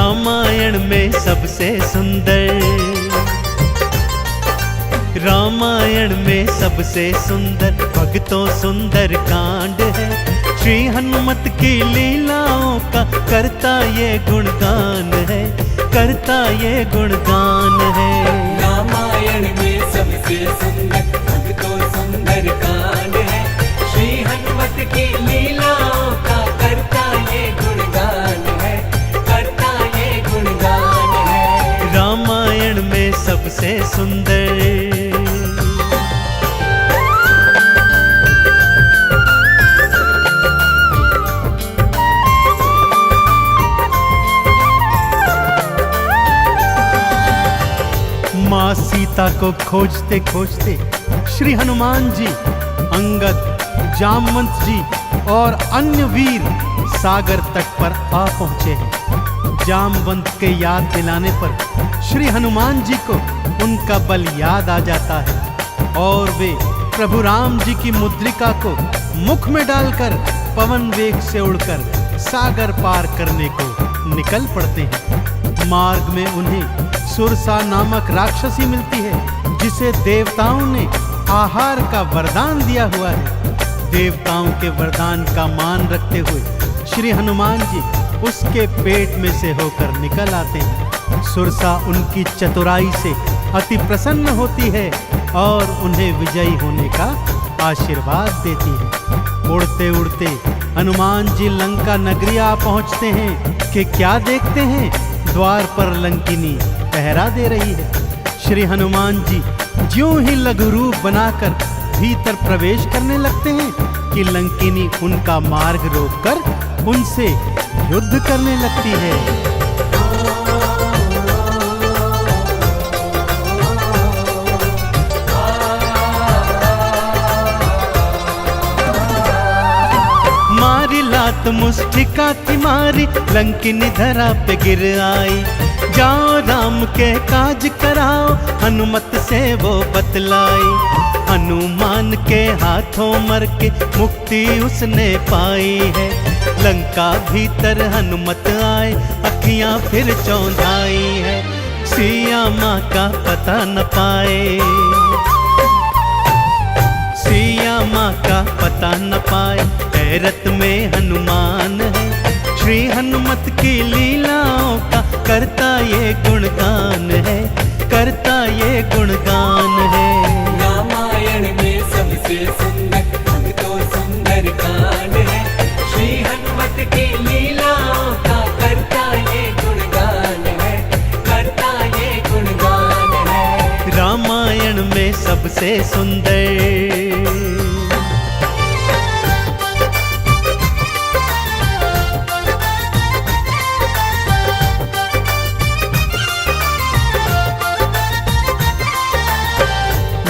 रामायण में सबसे सुंदर, रामायण में सबसे सुंदर भक्तों सुंदर कांड है। श्री हनुमत की लीलाओं का करता ये गुणगान है, करता ये गुणगान है। रामायण में सबसे सुंदर भक्तों सुंदर कांड है। श्री हनुमत की लीलाओं का करता ये गुणगान है, करता ये गुणगान है। रामायण में सबसे सुंदर। माँ सीता को खोजते खोजते श्री हनुमान जी, अंगद, जामवंत जी और अन्य वीर सागर तट पर आ पहुंचे हैं। जामवंत के याद दिलाने पर श्री हनुमान जी को उनका बल याद आ जाता है और वे प्रभु राम जी की मुद्रिका को मुख में डालकर पवन वेग से उड़कर सागर पार करने को निकल पड़ते हैं। मार्ग में उन्हें सुरसा नामक राक्षसी मिलती है, जिसे देवताओं ने आहार का वरदान दिया हुआ है। देवताओं के वरदान का मान रखते हुए श्री हनुमान जी उसके पेट में से होकर निकल आते हैं। सुरसा उनकी चतुराई से अति प्रसन्न होती है और उन्हें विजयी होने का आशीर्वाद देती है। उड़ते उड़ते हनुमान जी लंका नगरी आ पहुंचते हैं कि क्या देखते हैं, द्वार पर लंकिनी पहरा दे रही है। श्री हनुमान जी ज्यों ही लघु रूप बनाकर भीतर प्रवेश करने लगते हैं कि लंकिनी उनका मार्ग रोककर उनसे युद्ध करने लगती है। मारी लात मुष्टिका की मारी, लंकिनी धरा पे गिर आई। जाओ राम के काज कराओ, हनुमत से वो बतलाई। हनुमान के हाथों मर के मुक्ति उसने पाई है। लंका भीतर हनुमत आए, अखियां फिर चौंधाई है। सिया माँ का पता न पाए, सिया माँ का पता न पाए, हैरत में हनुमान है। श्री हनुमत की लीलाओं का करता ये गुणगान है, करता ये गुणगान है। रामायण में सबसे सुंदर भक्तों सुंदर कांड है। श्री हनुमत की लीलाओं का करता ये गुणगान है, करता ये गुणगान है। रामायण में सबसे सुंदर।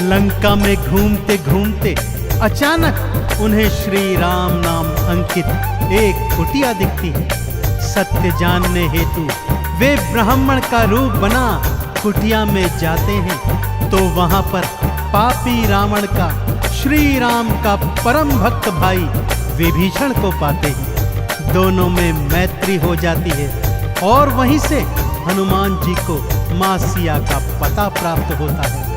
लंका में घूमते घूमते अचानक उन्हें श्री राम नाम अंकित एक कुटिया दिखती है। सत्य जानने हेतु वे ब्राह्मण का रूप बना कुटिया में जाते हैं तो वहां पर पापी रावण का श्री राम का परम भक्त भाई विभीषण को पाते हैं। दोनों में मैत्री हो जाती है और वहीं से हनुमान जी को माँ सिया का पता प्राप्त होता है।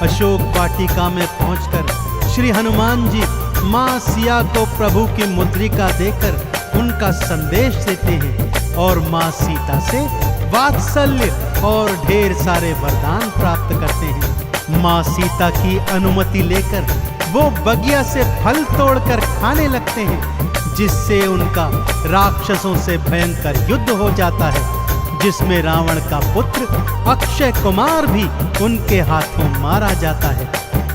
अशोक वाटिका में पहुंचकर श्री हनुमान जी माँ सिया को प्रभु की मुद्रिका देकर उनका संदेश देते हैं और माँ सीता से वात्सल्य और ढेर सारे वरदान प्राप्त करते हैं। माँ सीता की अनुमति लेकर वो बगिया से फल तोड़कर खाने लगते हैं, जिससे उनका राक्षसों से भयंकर युद्ध हो जाता है, जिसमें रावण का पुत्र अक्षय कुमार भी उनके हाथों मारा जाता है।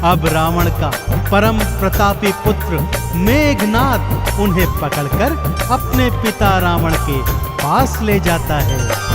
अब रावण का परम प्रतापी पुत्र मेघनाद उन्हें पकड़कर अपने पिता रावण के पास ले जाता है।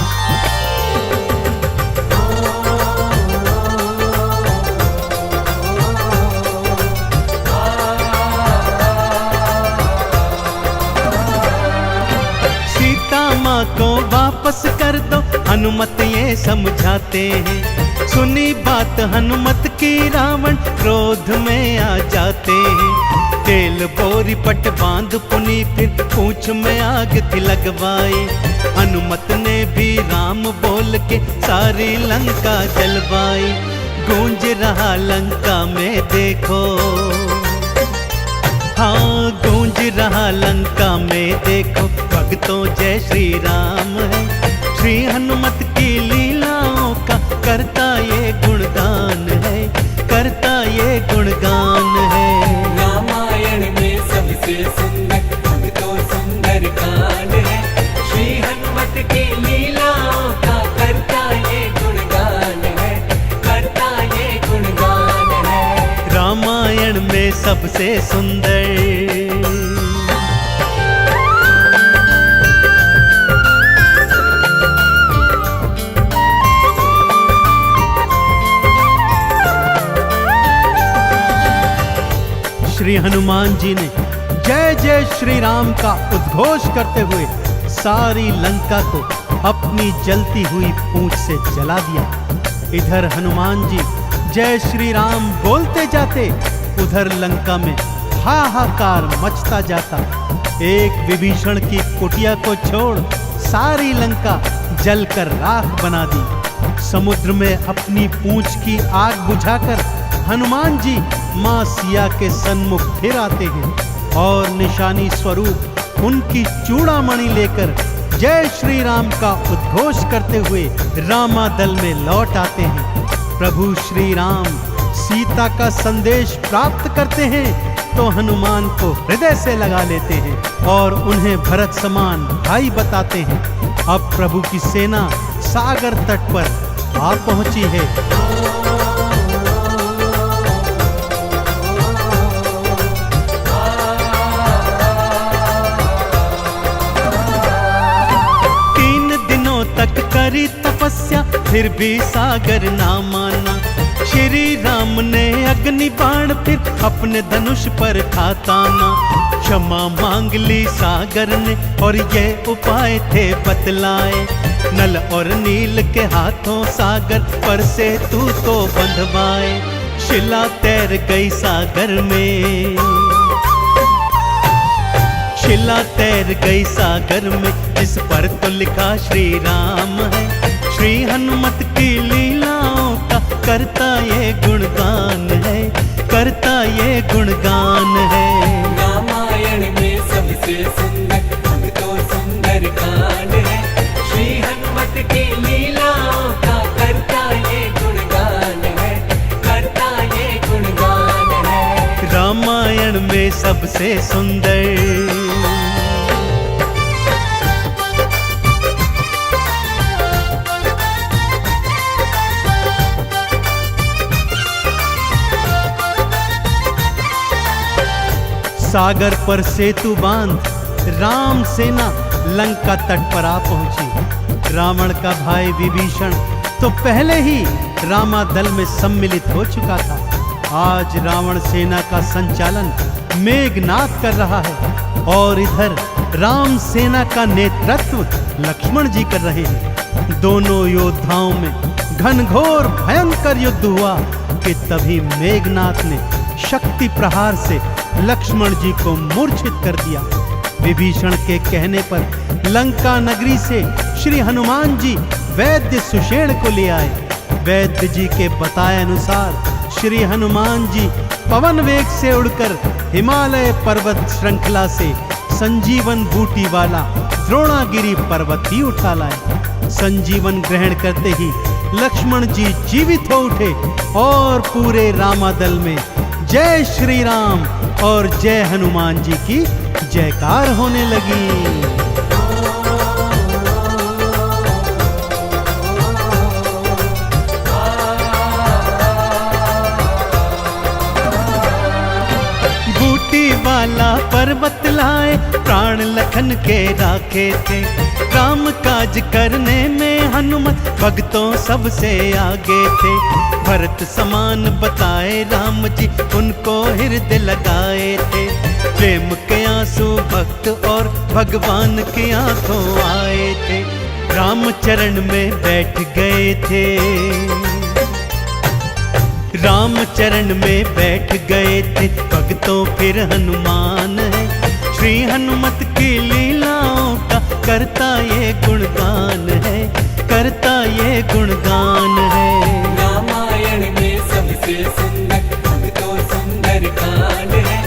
माँ को वापस कर दो, हनुमत ये समझाते हैं। सुनी बात हनुमत की रावण क्रोध में आ जाते हैं। तेल बोरी पट बांध पुनी फिर पूंछ में आग थी लगवाई। हनुमत ने भी खोल के सारी लंका जलवाई। गूंज रहा लंका में देखो, हाँ गूंज रहा लंका में देखो, भक्तों जय श्री राम है। श्री हनुमत की लीलाओं का करता ये गुणगान है, करता ये गुणगान है। रामायण में सबसे सुंदर भक्तों सुंदर कांड है। श्री हनुमत की लीलाओं का करता ये गुणगान है, करता ये गुणगान है। रामायण में सबसे सुंदर। श्री हनुमान जी ने जय जय श्री राम का उद्घोष करते हुए सारी लंका को अपनी जलती हुई पूंछ से जला दिया। इधर हनुमान जी जय श्री राम बोलते जाते, उधर लंका में हाहाकार मचता जाता। एक विभीषण की कुटिया को छोड़ सारी लंका जलकर राख बना दी। समुद्र में अपनी पूंछ की आग बुझाकर हनुमान जी मां सिया के सन्मुख फिर आते हैं और निशानी स्वरूप उनकी चूड़ामणि लेकर जय श्री राम का उद्घोष करते हुए रामादल में लौट आते हैं। प्रभु श्री राम सीता का संदेश प्राप्त करते हैं तो हनुमान को हृदय से लगा लेते हैं और उन्हें भरत समान भाई बताते हैं। अब प्रभु की सेना सागर तट पर आ पहुंची है। तक करी तपस्या फिर भी सागर ना माना। श्री राम ने अग्नि बाण फिर अपने धनुष पर खाताना। क्षमा मांग ली सागर ने और ये उपाय थे बतलाए। नल और नील के हाथों सागर पर से तू तो बंधवाए। शिला तैर गई सागर में, शिला तैर गई सागर में, जिस पर तो लिखा श्री राम है। श्री हनुमत की लीलाओं का करता ये गुणगान है, करता ये गुणगान है। रामायण में सबसे सुंदर भक्तों सुंदर कांड है। श्री हनुमत की लीलाओं का करता ये गुणगान है, करता ये गुणगान है। रामायण में सबसे सुंदर। सागर पर सेतु बांध राम सेना लंका तट पर आ पहुंची। रावण का भाई विभीषण तो पहले ही रामादल में सम्मिलित हो चुका था। आज रावण सेना का संचालन मेघनाद कर रहा है और इधर राम सेना का नेतृत्व लक्ष्मण जी कर रहे हैं। दोनों योद्धाओं में घनघोर भयंकर युद्ध हुआ कि तभी मेघनाद ने शक्ति प्रहार से लक्ष्मण जी को मूर्छित कर दिया। विभीषण के कहने पर लंका नगरी से श्री हनुमान जी वैद्य सुषेण को ले आए। वैद्य जी के बताए अनुसार श्री हनुमान जी पवन वेग से उड़कर हिमालय पर्वत श्रृंखला से संजीवन बूटी वाला द्रोणागिरी पर्वत ही उठा लाए। संजीवन ग्रहण करते ही लक्ष्मण जी जीवित हो उठे और पूरे रामादल में जय श्री राम और जय हनुमान जी की जयकार होने लगी। वाला पर्वत लाए प्राण लखन के राखे थे। काम काज करने में हनुमत भक्तों सबसे आगे थे। भरत समान बताए राम जी उनको हृदय लगाए थे। प्रेम के आंसू भक्त और भगवान की आंखों आए थे। राम चरण में बैठ गए थे। राम चरण में बैठ गए थे भक्तों फिर हनुमान है। श्री हनुमत की लीलाओं का करता ये गुणगान है, करता ये गुणगान है। रामायण में सबसे सुंदर भक्तों सुंदर कांड है।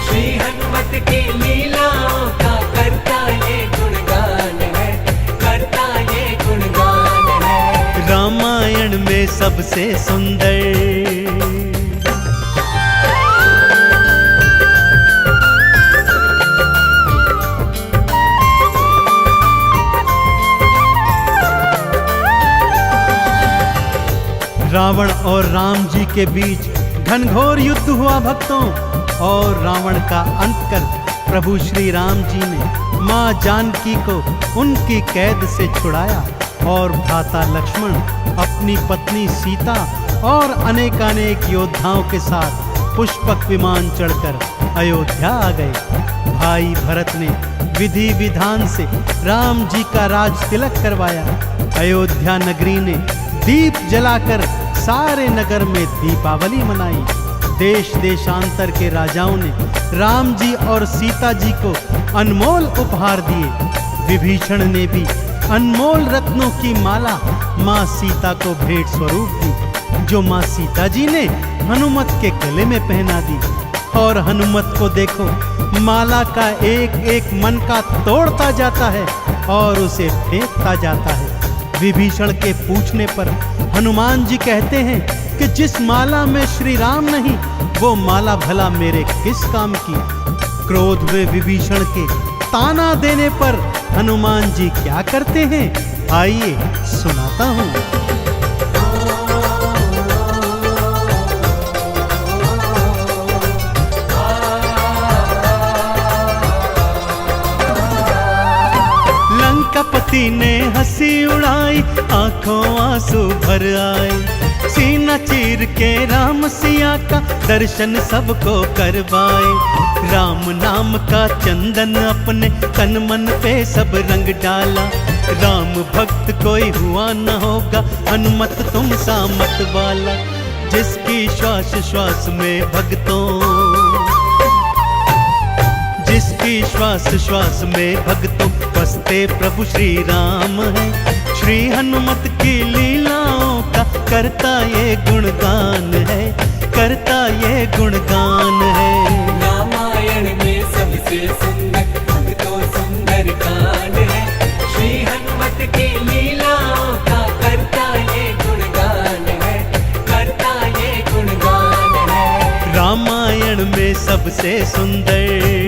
श्री हनुमत की लीलाओं का करता ये गुणगान है, करता ये गुणगान है। रामायण में सबसे सुंदर। रावण और राम जी के बीच घनघोर युद्ध हुआ भक्तों, और रावण का अंत कर प्रभु श्री राम जी ने मां जानकी को उनकी कैद से छुड़ाया, और भ्राता लक्ष्मण अपनी पत्नी सीता और अनेकानेक योद्धाओं के साथ पुष्पक विमान चढ़कर अयोध्या आ गए। भाई भरत ने विधि विधान से राम जी का राज तिलक करवाया। अयोध्या नगरी ने दीप जलाकर सारे नगर में दीपावली मनाई। देश देशांतर के राजाओं ने राम जी और सीता जी को अनमोल उपहार दिए। विभीषण ने भी अनमोल रत्नों की माला मां सीता को भेंट स्वरूप दी, जो मां सीता जी ने हनुमत के गले में पहना दी। और हनुमत को देखो, माला का एक एक मन का तोड़ता जाता है और उसे फेंकता जाता है। विभीषण के पूछने पर हनुमान जी कहते हैं कि जिस माला में श्री राम नहीं, वो माला भला मेरे किस काम की। क्रोध में विभीषण के ताना देने पर हनुमान जी क्या करते हैं, आइए सुनाता हूं। लंकापति ने हंसी उड़ाई, आंखों आंसू भर आए। सीना चीर के राम सिया का दर्शन सबको करवाए। राम नाम का चंदन अपने तन मन पे सब रंग डाला। राम भक्त कोई हुआ न होगा, हनुमत तुम सा मत वाला। जिसकी श्वास श्वास में भक्तों, जिसकी श्वास श्वास में भक्तों बसते प्रभु श्री राम है। श्री हनुमत की लीलाओं का करता ये गुणगान है, करता ये गुणगान है। रामायण में सबसे सुंदर भक्तों सुंदर कांड है। श्री हनुमत की लीलाओं का करता ये गुणगान है, करता ये गुणगान है। रामायण में सबसे सुंदर।